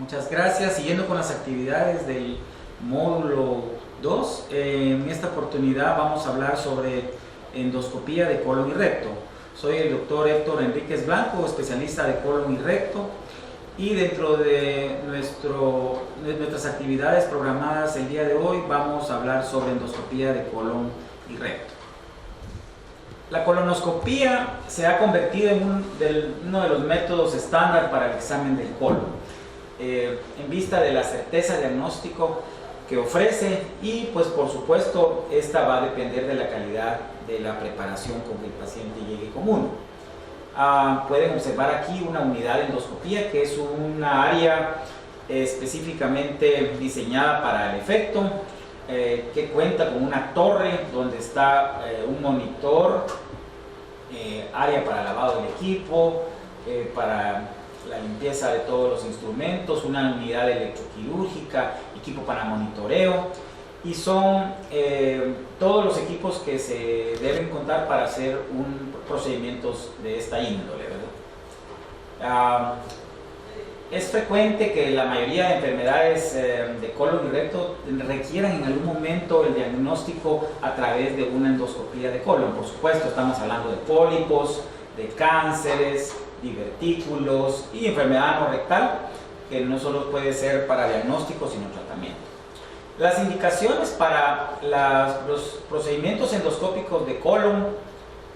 Muchas gracias. Siguiendo con las actividades del módulo 2, en esta oportunidad vamos a hablar sobre endoscopía de colon y recto. Soy el doctor Héctor Enríquez Blanco, especialista de colon y recto, y dentro de nuestras actividades programadas el día de hoy vamos a hablar sobre endoscopía de colon y recto. La colonoscopía se ha convertido en uno de los métodos estándar para el examen del colon, en vista de la certeza diagnóstico que ofrece, y pues por supuesto esta va a depender de la calidad de la preparación con que el paciente llegue común. Pueden observar aquí una unidad de endoscopía que es una área específicamente diseñada para el efecto, que cuenta con una torre donde está un monitor, área para lavado del equipo, para la limpieza de todos los instrumentos, una unidad electroquirúrgica, equipo para monitoreo, y son todos los equipos que se deben contar para hacer procedimientos de esta índole, ¿verdad? Es frecuente que la mayoría de enfermedades de colon y recto requieran en algún momento el diagnóstico a través de una endoscopía de colon. Por supuesto, estamos hablando de pólipos, de cánceres, divertículos y enfermedad anorrectal, que no solo puede ser para diagnóstico, sino tratamiento. Las indicaciones para los procedimientos endoscópicos de colon,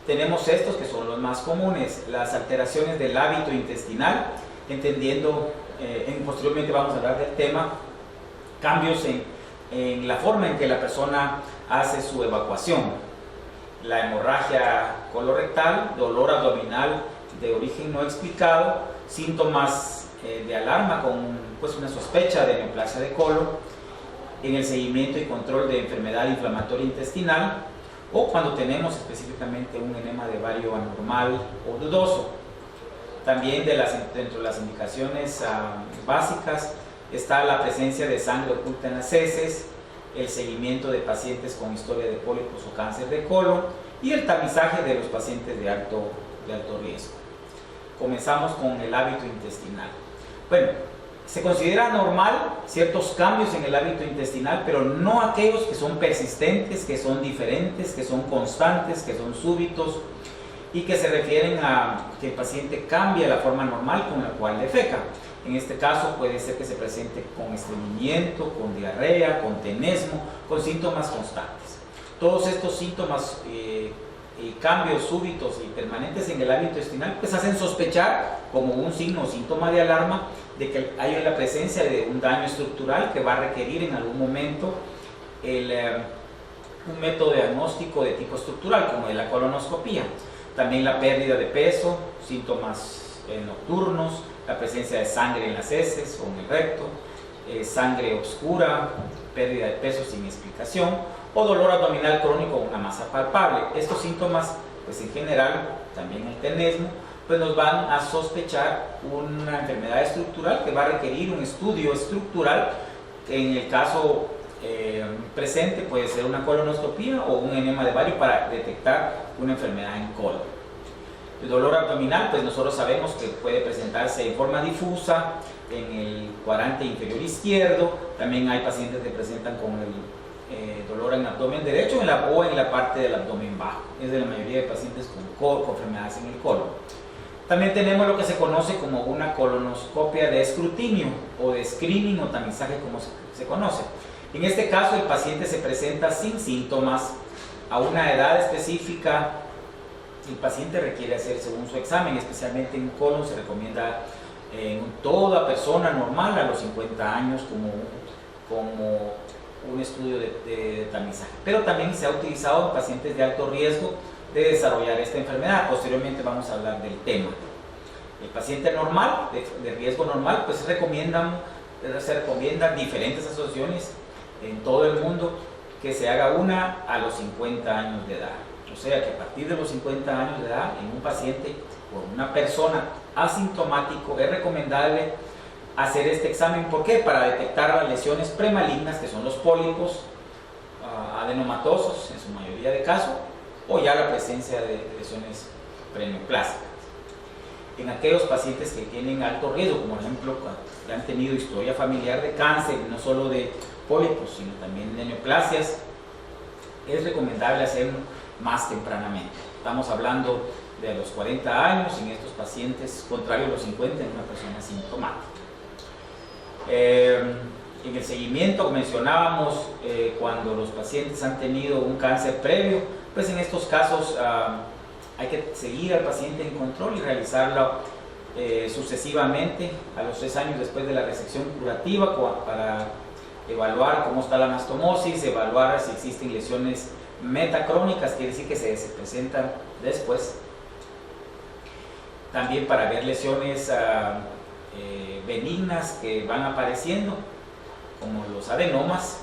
tenemos estos que son los más comunes: las alteraciones del hábito intestinal, entendiendo, posteriormente vamos a hablar del tema, cambios en la forma en que la persona hace su evacuación, la hemorragia colorectal, dolor abdominal de origen no explicado, síntomas de alarma con una sospecha de neoplasia de colon, en el seguimiento y control de enfermedad inflamatoria intestinal, o cuando tenemos específicamente un enema de vario anormal o dudoso. También dentro de las indicaciones básicas está la presencia de sangre oculta en las heces, el seguimiento de pacientes con historia de pólipos o cáncer de colon y el tamizaje de los pacientes de alto riesgo. Comenzamos con el hábito intestinal. Bueno, se considera normal ciertos cambios en el hábito intestinal, pero no aquellos que son persistentes, que son diferentes, que son constantes, que son súbitos y que se refieren a que el paciente cambia la forma normal con la cual defeca. En este caso puede ser que se presente con estreñimiento, con diarrea, con tenesmo, con síntomas constantes. Todos estos síntomas y cambios súbitos y permanentes en el hábito intestinal pues hacen sospechar, como un signo o síntoma de alarma, de que hay la presencia de un daño estructural que va a requerir en algún momento un método diagnóstico de tipo estructural, como de la colonoscopía. También la pérdida de peso, síntomas nocturnos, la presencia de sangre en las heces o en el recto, sangre oscura, pérdida de peso sin explicación, o dolor abdominal crónico o una masa palpable. Estos síntomas, pues en general, también el tenesmo, pues nos van a sospechar una enfermedad estructural que va a requerir un estudio estructural, que en el caso presente puede ser una colonoscopía o un enema de vario para detectar una enfermedad en colon. El dolor abdominal, pues nosotros sabemos que puede presentarse en forma difusa en el cuadrante inferior izquierdo. También hay pacientes que presentan con el dolor en el abdomen derecho o en la parte del abdomen bajo. Es de la mayoría de pacientes con enfermedades en el colon. También tenemos lo que se conoce como una colonoscopia de escrutinio o de screening o tamizaje, como se conoce. En este caso el paciente se presenta sin síntomas, a una edad específica. El paciente requiere hacer según su examen, especialmente en colon se recomienda en toda persona normal a los 50 años como un estudio de tamizaje. Pero también se ha utilizado en pacientes de alto riesgo de desarrollar esta enfermedad. Posteriormente vamos a hablar del tema. El paciente normal, de riesgo normal, pues se recomiendan diferentes asociaciones en todo el mundo que se haga una a los 50 años de edad. O sea que a partir de los 50 años de edad, en un paciente o una persona asintomático, es recomendable hacer este examen. ¿Por qué? Para detectar las lesiones premalignas, que son los pólipos adenomatosos en su mayoría de casos, o ya la presencia de lesiones preneoplásicas. en aquellos pacientes que tienen alto riesgo, como por ejemplo que han tenido historia familiar de cáncer, no solo de pólipos, sino también de neoplasias, es recomendable hacerlo más tempranamente. Estamos hablando de los 40 años en estos pacientes, contrario a los 50 en una persona asintomática. En el seguimiento mencionábamos cuando los pacientes han tenido un cáncer previo, pues en estos casos hay que seguir al paciente en control y realizarlo sucesivamente a los 3 años después de la resección curativa para evaluar cómo está la anastomosis, evaluar si existen lesiones metacrónicas, quiere decir que se presentan después. También para ver lesiones benignas que van apareciendo, como los adenomas,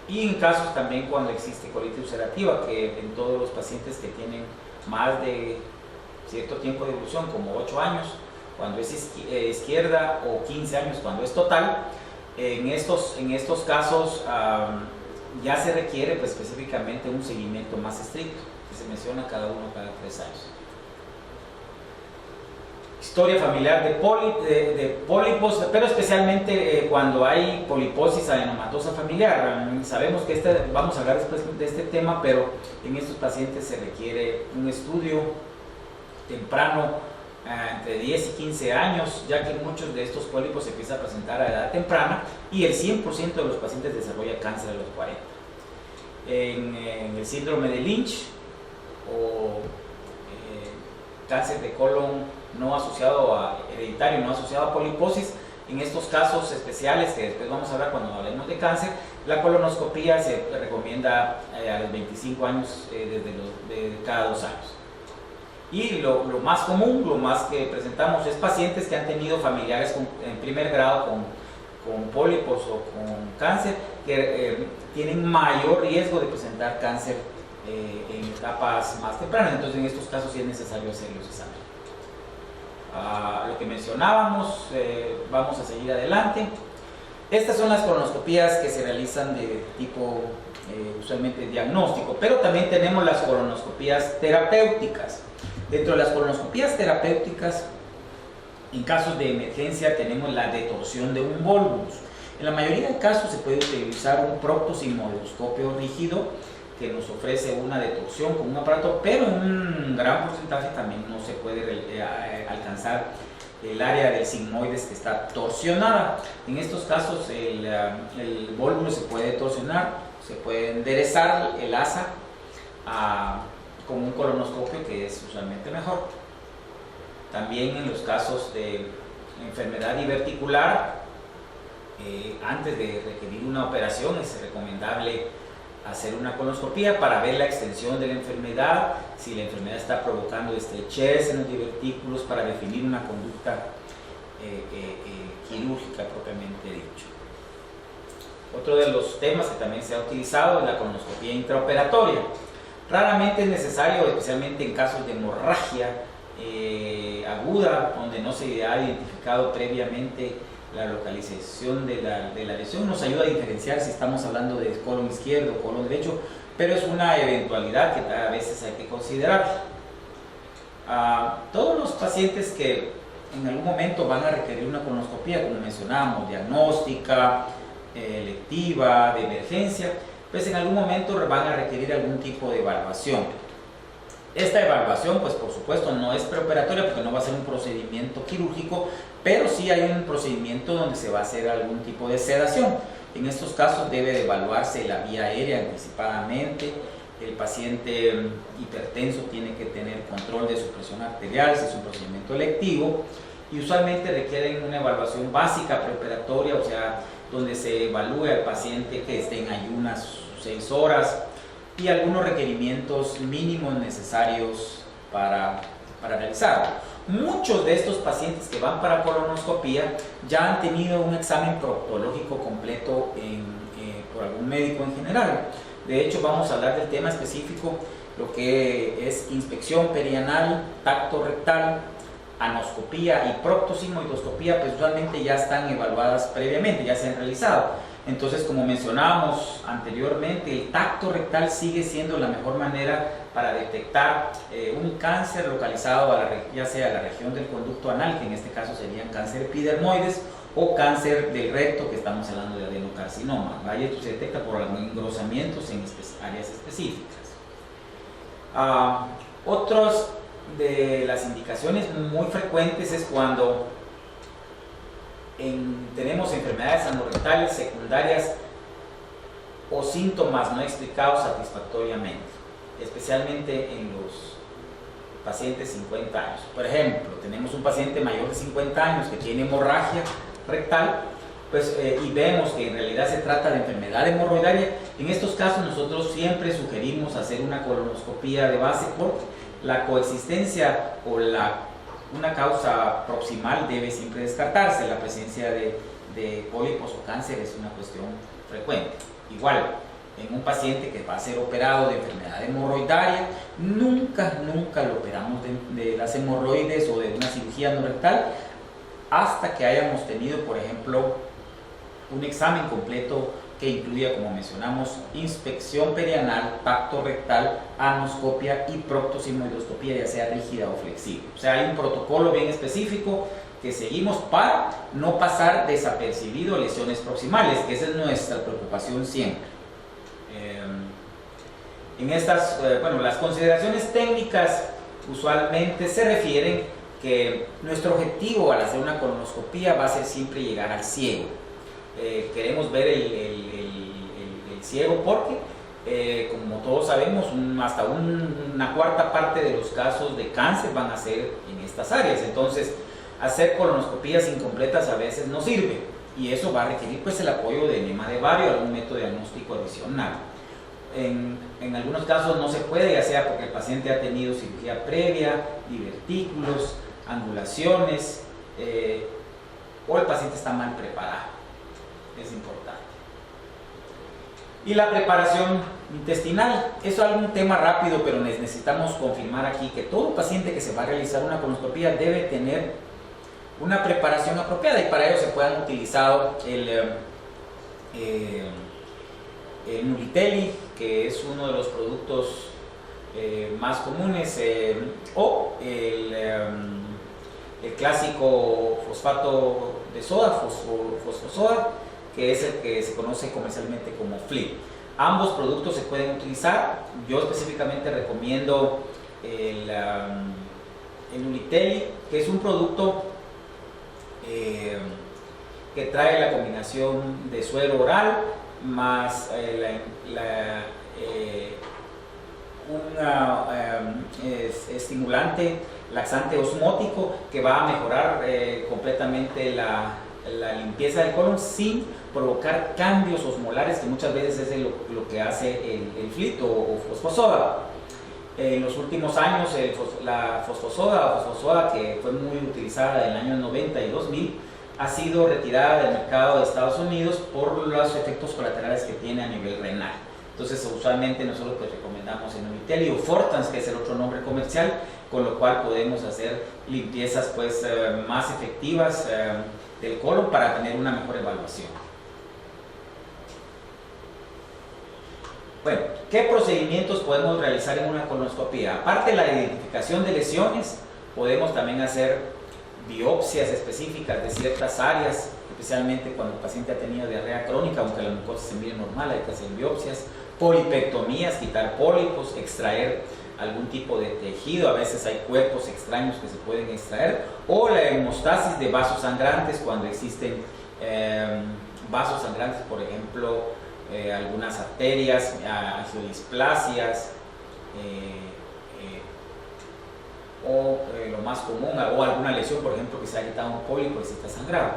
y en casos también cuando existe colitis ulcerativa, que en todos los pacientes que tienen más de cierto tiempo de evolución, como 8 años, cuando es izquierda, o 15 años cuando es total, en estos casos ya se requiere pues, específicamente un seguimiento más estricto, que se menciona cada 3 años. Historia familiar de pólipos, pero especialmente cuando hay poliposis adenomatosa familiar. Sabemos que vamos a hablar después de este tema, pero en estos pacientes se requiere un estudio temprano, entre 10 y 15 años, ya que muchos de estos pólipos se empiezan a presentar a edad temprana y el 100% de los pacientes desarrolla cáncer a los 40. En el síndrome de Lynch o cáncer de colon no asociado a hereditario, no asociado a poliposis, en estos casos especiales que después vamos a hablar cuando hablemos de cáncer, la colonoscopía se recomienda a los 25 años de cada 2 años. Y lo más común, lo más que presentamos es pacientes que han tenido familiares en primer grado con pólipos o con cáncer, que tienen mayor riesgo de presentar cáncer en etapas más tempranas. Entonces en estos casos sí es necesario hacer los exámenes. Lo que mencionábamos, vamos a seguir adelante. Estas son las colonoscopías que se realizan de tipo usualmente diagnóstico, pero también tenemos las colonoscopías terapéuticas. Dentro de las colonoscopías terapéuticas, en casos de emergencia tenemos la detorsión de un volvulus. En la mayoría de casos se puede utilizar un proctosigmoidoscopio rígido que nos ofrece una detorsión con un aparato, pero en un gran porcentaje también no se puede alcanzar el área del sigmoides que está torsionada. En estos casos el volvulus se puede torsionar, se puede enderezar el asa con un colonoscopio, que es usualmente mejor. También en los casos de enfermedad diverticular, antes de requerir una operación es recomendable hacer una colonoscopía para ver la extensión de la enfermedad, si la enfermedad está provocando estrechez en los divertículos, para definir una conducta quirúrgica propiamente dicho. Otro de los temas que también se ha utilizado es la colonoscopía intraoperatoria. Raramente es necesario, especialmente en casos de hemorragia aguda, donde no se ha identificado previamente la localización de la lesión. Nos ayuda a diferenciar si estamos hablando de colon izquierdo o colon derecho, pero es una eventualidad que a veces hay que considerar. Todos los pacientes que en algún momento van a requerir una colonoscopía, como mencionábamos, diagnóstica, electiva, de emergencia, pues en algún momento van a requerir algún tipo de evaluación. Esta evaluación, pues por supuesto, no es preoperatoria porque no va a ser un procedimiento quirúrgico, pero sí hay un procedimiento donde se va a hacer algún tipo de sedación. En estos casos debe evaluarse la vía aérea anticipadamente. El paciente hipertenso tiene que tener control de su presión arterial, si es un procedimiento electivo, y usualmente requieren una evaluación básica preoperatoria, o sea, donde se evalúe al paciente que esté en ayunas 6 horas y algunos requerimientos mínimos necesarios para realizarlo. Muchos de estos pacientes que van para colonoscopía ya han tenido un examen proctológico completo por algún médico en general. De hecho, vamos a hablar del tema específico, lo que es inspección perianal, tacto rectal, anoscopía y proctosigmoidoscopía, pues usualmente ya están evaluadas previamente, ya se han realizado. Entonces, como mencionábamos anteriormente, el tacto rectal sigue siendo la mejor manera para detectar un cáncer localizado ya sea a la región del conducto anal, que en este caso serían cáncer epidermoides, o cáncer del recto, que estamos hablando de adenocarcinoma. Vaya, se detecta por engrosamientos en áreas específicas. Otras de las indicaciones muy frecuentes es cuando tenemos enfermedades anorrectales secundarias o síntomas no explicados satisfactoriamente, especialmente en los pacientes 50 años. Por ejemplo, tenemos un paciente mayor de 50 años que tiene hemorragia rectal, pues, y vemos que en realidad se trata de enfermedad hemorroidaria. En estos casos nosotros siempre sugerimos hacer una colonoscopía de base, porque la coexistencia o una causa proximal debe siempre descartarse. La presencia de pólipos o cáncer es una cuestión frecuente. Igual, en un paciente que va a ser operado de enfermedad hemorroidaria, nunca lo operamos de las hemorroides o de una cirugía no rectal hasta que hayamos tenido, por ejemplo, un examen completo que incluya, como mencionamos, inspección perianal, tacto rectal, anoscopia y proctosigmoidoscopia, ya sea rígida o flexible. O sea, hay un protocolo bien específico que seguimos para no pasar desapercibido lesiones proximales, que esa es nuestra preocupación siempre. En estas, las consideraciones técnicas usualmente se refieren que nuestro objetivo al hacer una colonoscopia va a ser siempre llegar al ciego. Queremos ver el ciego porque, como todos sabemos, hasta una cuarta parte de los casos de cáncer van a ser en estas áreas. Entonces, hacer colonoscopías incompletas a veces no sirve, y eso va a requerir pues el apoyo de enema de bario, algún método diagnóstico adicional. En algunos casos no se puede, ya sea porque el paciente ha tenido cirugía previa, divertículos, angulaciones, o el paciente está mal preparado. Es importante. Y la preparación intestinal, eso es algún tema rápido, pero necesitamos confirmar aquí que todo paciente que se va a realizar una colonoscopia debe tener una preparación apropiada, y para ello se puedan utilizar el Nulitelli, que es uno de los productos más comunes, o el clásico fosfato de soda, fosfosoda, que es el que se conoce comercialmente como FLIP. Ambos productos se pueden utilizar. Yo específicamente recomiendo el Nulitelli, que es un producto que trae la combinación de suero oral más estimulante laxante osmótico, que va a mejorar completamente la limpieza del colon sin provocar cambios osmolares, que muchas veces es lo que hace el FLIT o fosfosoda. En los últimos años la fosfosoda, que fue muy utilizada en el año 90 y 2000, ha sido retirada del mercado de Estados Unidos por los efectos colaterales que tiene a nivel renal. Entonces, usualmente nosotros pues recomendamos el Nulitelli o Fortans, que es el otro nombre comercial, con lo cual podemos hacer limpiezas pues más efectivas del colon para tener una mejor evaluación. Bueno, ¿qué procedimientos podemos realizar en una colonoscopia? Aparte de la identificación de lesiones, podemos también hacer biopsias específicas de ciertas áreas, especialmente cuando el paciente ha tenido diarrea crónica, aunque la mucosa se mire normal, hay que hacer biopsias, polipectomías, quitar pólipos, extraer algún tipo de tejido, a veces hay cuerpos extraños que se pueden extraer, o la hemostasis de vasos sangrantes cuando existen vasos sangrantes, por ejemplo, algunas arterias, angiodisplasias, o lo más común, o alguna lesión, por ejemplo, que se ha quitado un pólipo y se está sangrado.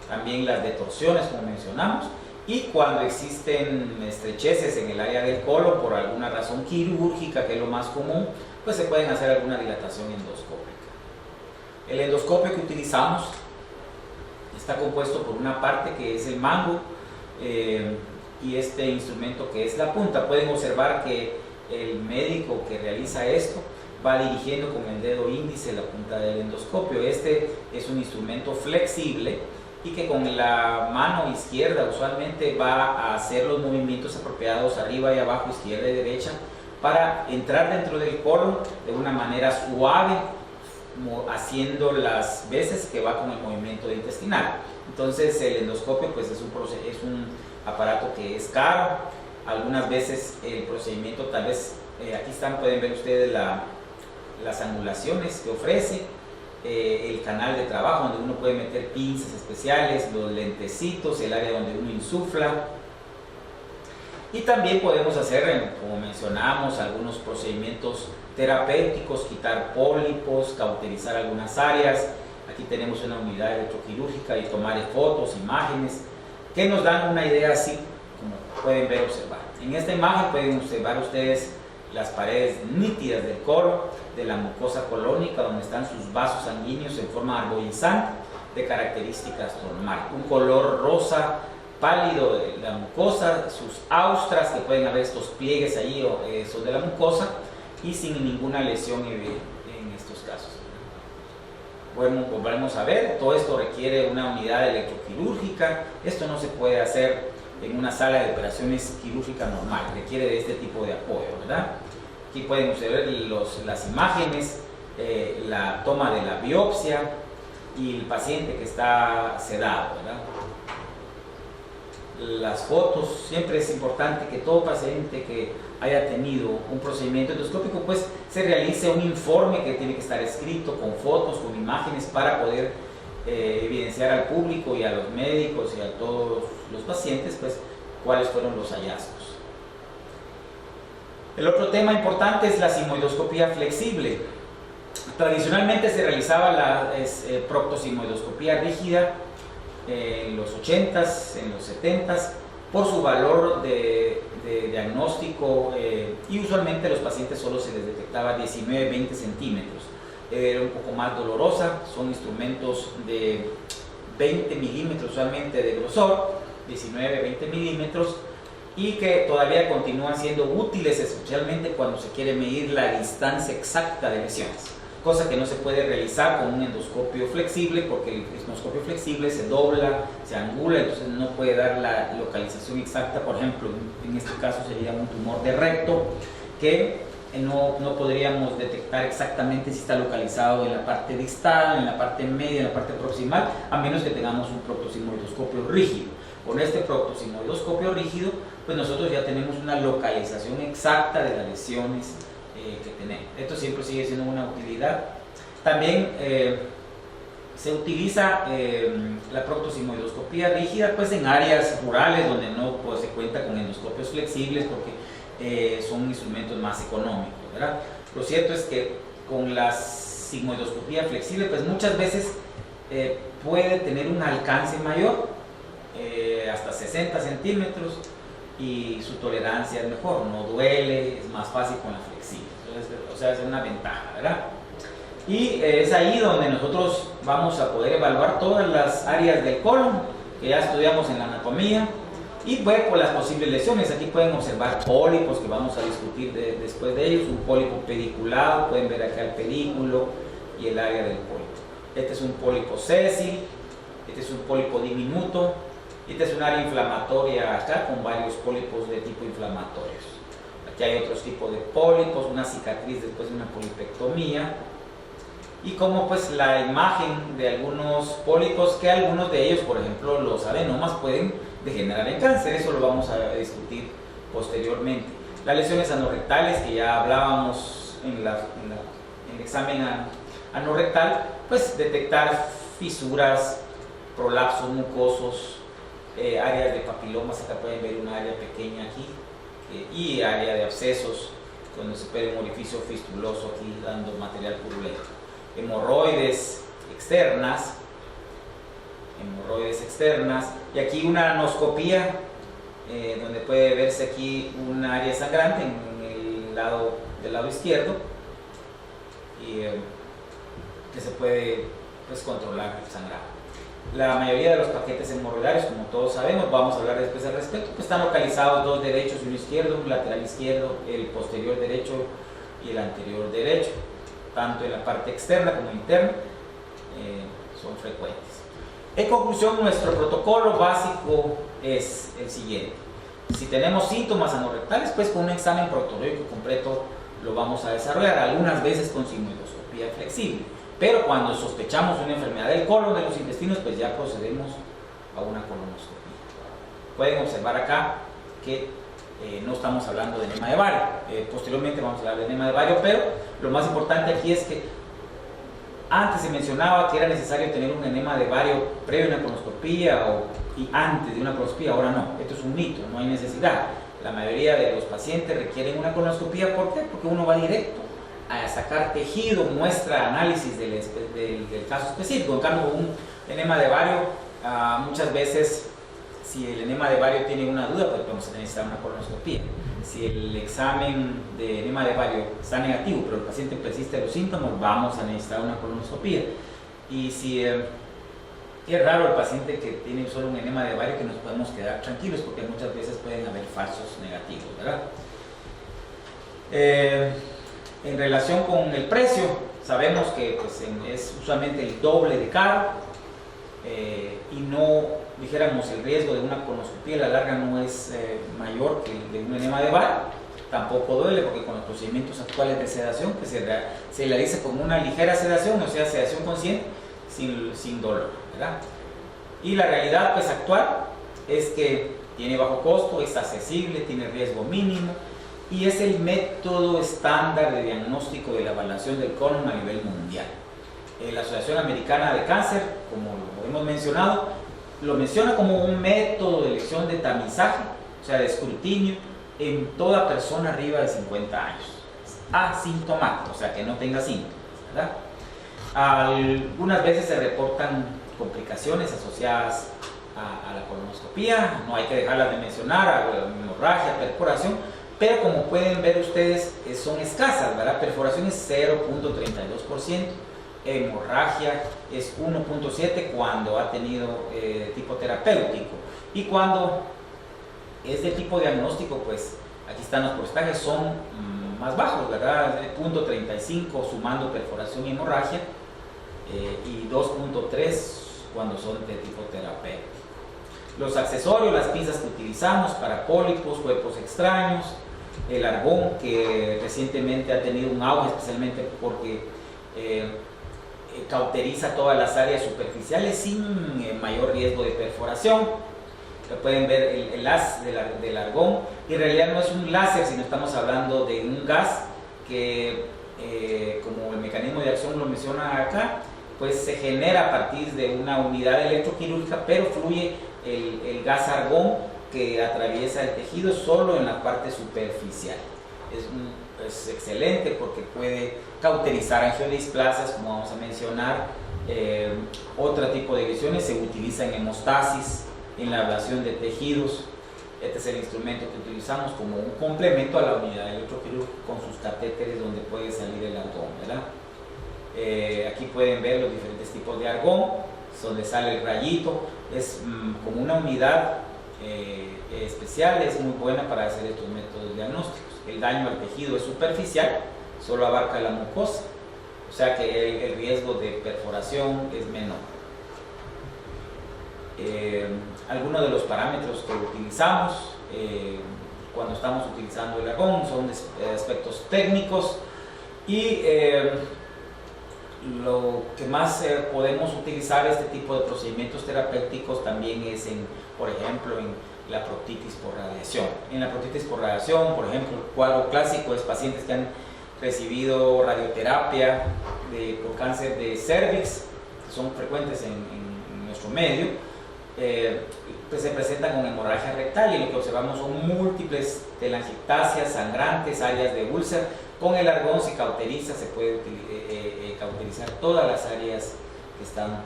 También las detorsiones, como mencionamos, y cuando existen estrecheces en el área del colon por alguna razón quirúrgica, que es lo más común, pues se pueden hacer alguna dilatación endoscópica. El endoscopio que utilizamos está compuesto por una parte que es el mango, y este instrumento que es la punta. Pueden observar que el médico que realiza esto va dirigiendo con el dedo índice la punta del endoscopio. Este es un instrumento flexible y que con la mano izquierda usualmente va a hacer los movimientos apropiados arriba y abajo, izquierda y derecha, para entrar dentro del colon de una manera suave, haciendo las veces que va con el movimiento intestinal. Entonces el endoscopio pues es un aparato que es caro. Algunas veces el procedimiento, tal vez aquí pueden ver ustedes las angulaciones que ofrece, el canal de trabajo donde uno puede meter pinzas especiales, los lentecitos, el área donde uno insufla. Y también podemos hacer, como mencionamos, algunos procedimientos terapéuticos, quitar pólipos, cauterizar algunas áreas. Aquí tenemos una unidad electroquirúrgica y tomar fotos, imágenes, que nos dan una idea así, como pueden ver, observar. En esta imagen pueden observar ustedes las paredes nítidas del colon, de la mucosa colónica, donde están sus vasos sanguíneos en forma arborizante, de características normales. Un color rosa pálido de la mucosa, sus austras, que pueden haber estos pliegues ahí, son de la mucosa, y sin ninguna lesión en estos casos. Bueno, volvemos a ver, todo esto requiere una unidad electroquirúrgica. Esto no se puede hacer en una sala de operaciones quirúrgica normal, requiere de este tipo de apoyo, ¿verdad? Aquí pueden observar las imágenes, la toma de la biopsia y el paciente que está sedado, ¿verdad? Las fotos, siempre es importante que todo paciente que haya tenido un procedimiento endoscópico pues se realice un informe que tiene que estar escrito con fotos, con imágenes, para poder evidenciar al público y a los médicos y a todos los pacientes pues cuáles fueron los hallazgos. El otro tema importante es la sigmoidoscopía flexible. Tradicionalmente se realizaba la proctosigmoidoscopía rígida en los 80s, en los 70s, por su valor de diagnóstico, y usualmente a los pacientes solo se les detectaba 19-20 centímetros. Era un poco más dolorosa, son instrumentos de 20 milímetros usualmente de grosor, 19-20 milímetros, y que todavía continúan siendo útiles, especialmente cuando se quiere medir la distancia exacta de lesiones, cosa que no se puede realizar con un endoscopio flexible, porque el endoscopio flexible se dobla, se angula, entonces no puede dar la localización exacta. Por ejemplo, en este caso sería un tumor de recto, que no podríamos detectar exactamente si está localizado en la parte distal, en la parte media, en la parte proximal, a menos que tengamos un proctosigmoidoscopio rígido. Con este proctosigmoidoscopio rígido, pues nosotros ya tenemos una localización exacta de las lesiones que tenemos. Esto siempre sigue siendo una utilidad. También se utiliza la proctosigmoidoscopía rígida pues en áreas rurales donde no pues, se cuenta con endoscopios flexibles, porque son instrumentos más económicos, ¿verdad? Lo cierto es que con la sigmoidoscopía flexible pues muchas veces puede tener un alcance mayor, hasta 60 centímetros, y su tolerancia es mejor, no duele, es más fácil con la flexible. Entonces, o sea, es una ventaja, ¿verdad? Y es ahí donde nosotros vamos a poder evaluar todas las áreas del colon que ya estudiamos en la anatomía, y pues por las posibles lesiones. Aquí pueden observar pólipos que vamos a discutir después de ellos. Un pólipo pediculado, pueden ver acá el pedículo y el área del pólipo. Este es un pólipo sésil, este es un pólipo diminuto. Esta es un área inflamatoria acá con varios pólipos de tipo inflamatorios. Aquí hay otros tipos de pólipos, una cicatriz después de una polipectomía, y como pues la imagen de algunos pólipos, que algunos de ellos, por ejemplo los adenomas, pueden degenerar en cáncer. Eso lo vamos a discutir posteriormente. Las lesiones anorrectales, que ya hablábamos en el examen anorrectal, pues detectar fisuras, prolapsos mucosos, áreas de papilomas. Acá pueden ver una área pequeña aquí, y área de abscesos, donde se puede un orificio fistuloso aquí dando material purulento. Hemorroides externas, y aquí una anoscopía, donde puede verse aquí un área sangrante en del lado izquierdo, y que se puede pues, controlar el sangrado. La mayoría de los paquetes hemorroidarios, como todos sabemos, vamos a hablar después al respecto, pues están localizados dos derechos y uno izquierdo, un lateral izquierdo, el posterior derecho y el anterior derecho, tanto en la parte externa como interna, son frecuentes. En conclusión, nuestro protocolo básico es el siguiente. Si tenemos síntomas anorrectales, pues con un examen proctológico completo lo vamos a desarrollar, algunas veces con sigmoidoscopía flexible. Pero cuando sospechamos una enfermedad del colon, de los intestinos, pues ya procedemos a una colonoscopia. Pueden observar acá que no estamos hablando de enema de vario. Posteriormente vamos a hablar de enema de vario, pero lo más importante aquí es que antes se mencionaba que era necesario tener un enema de vario previo a una colonoscopia y antes de una colonoscopia. Ahora no, esto es un mito, no hay necesidad. La mayoría de los pacientes requieren una colonoscopia. ¿Por qué? Porque uno va directo a sacar tejido, muestra, análisis del caso específico. En cambio, un enema de vario, muchas veces, si el enema de vario tiene una duda, pues vamos a necesitar una colonoscopia. Si el examen de enema de vario está negativo, pero el paciente persiste los síntomas, vamos a necesitar una colonoscopia. Y si es raro el paciente que tiene solo un enema de vario, que nos podemos quedar tranquilos, porque muchas veces pueden haber falsos negativos, ¿verdad? En relación con el precio, sabemos que pues, es usualmente el doble de caro, y no, dijéramos, el riesgo de una colonoscopia a la larga no es mayor que el de un enema de vario. Tampoco duele, porque con los procedimientos actuales de sedación, que se realiza como una ligera sedación, o sea, sedación consciente, sin dolor, ¿verdad? Y la realidad pues, actual es que tiene bajo costo, es accesible, tiene riesgo mínimo, y es el método estándar de diagnóstico de la evaluación del colon a nivel mundial. La Asociación Americana de Cáncer, como lo hemos mencionado, lo menciona como un método de elección de tamizaje, o sea, de escrutinio, en toda persona arriba de 50 años. Asintomático, o sea, que no tenga síntomas, ¿verdad? Algunas veces se reportan complicaciones asociadas a la colonoscopia, no hay que dejarlas de mencionar, hemorragia, perforación, pero como pueden ver ustedes, son escasas, ¿verdad? Perforación es 0.32%, hemorragia es 1.7% cuando ha tenido tipo terapéutico, y cuando es de tipo diagnóstico, pues aquí están los porcentajes, son más bajos, ¿verdad? 0.35 sumando perforación y hemorragia, y 2.3 cuando son de tipo terapéutico. Los accesorios, las pinzas que utilizamos para pólipos, cuerpos extraños, el argón, que recientemente ha tenido un auge, especialmente porque cauteriza todas las áreas superficiales sin mayor riesgo de perforación. Pueden ver el haz del argón, y en realidad no es un láser, sino estamos hablando de un gas que, como el mecanismo de acción lo menciona acá, pues se genera a partir de una unidad electroquirúrgica, pero fluye el gas argón que atraviesa el tejido solo en la parte superficial. Es excelente porque puede cauterizar angiodisplasias, como vamos a mencionar. Otro tipo de lesiones se utiliza en hemostasis, en la ablación de tejidos. Este es el instrumento que utilizamos como un complemento a la unidad electroquirúrgica con sus catéteres donde puede salir el argón, ¿verdad? Aquí pueden ver los diferentes tipos de argón, donde sale el rayito. Es como una unidad especial, es muy buena para hacer estos métodos diagnósticos. El daño al tejido es superficial, solo abarca la mucosa, o sea que el riesgo de perforación es menor. Algunos de los parámetros que utilizamos cuando estamos utilizando el argón son aspectos técnicos, y lo que más podemos utilizar este tipo de procedimientos terapéuticos también es por ejemplo, en la proctitis por radiación. En la proctitis por radiación, por ejemplo, el cuadro clásico es pacientes que han recibido radioterapia por cáncer de cervix, que son frecuentes en nuestro medio. Pues se presentan con hemorragia rectal, y lo que observamos son múltiples telangiectasias sangrantes, áreas de úlcera. Con el argón se cauteriza, se puede cauterizar todas las áreas que están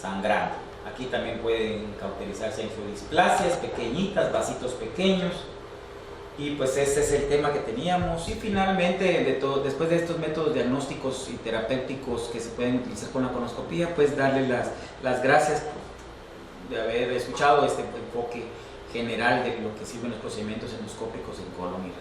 sangrando. Aquí también pueden cauterizarse angiodisplasias pequeñitas, vasitos pequeños. Y pues ese es el tema que teníamos. Y finalmente, después de estos métodos diagnósticos y terapéuticos que se pueden utilizar con la colonoscopia, pues darle las gracias de haber escuchado este enfoque general de lo que sirven los procedimientos endoscópicos en colon y recto.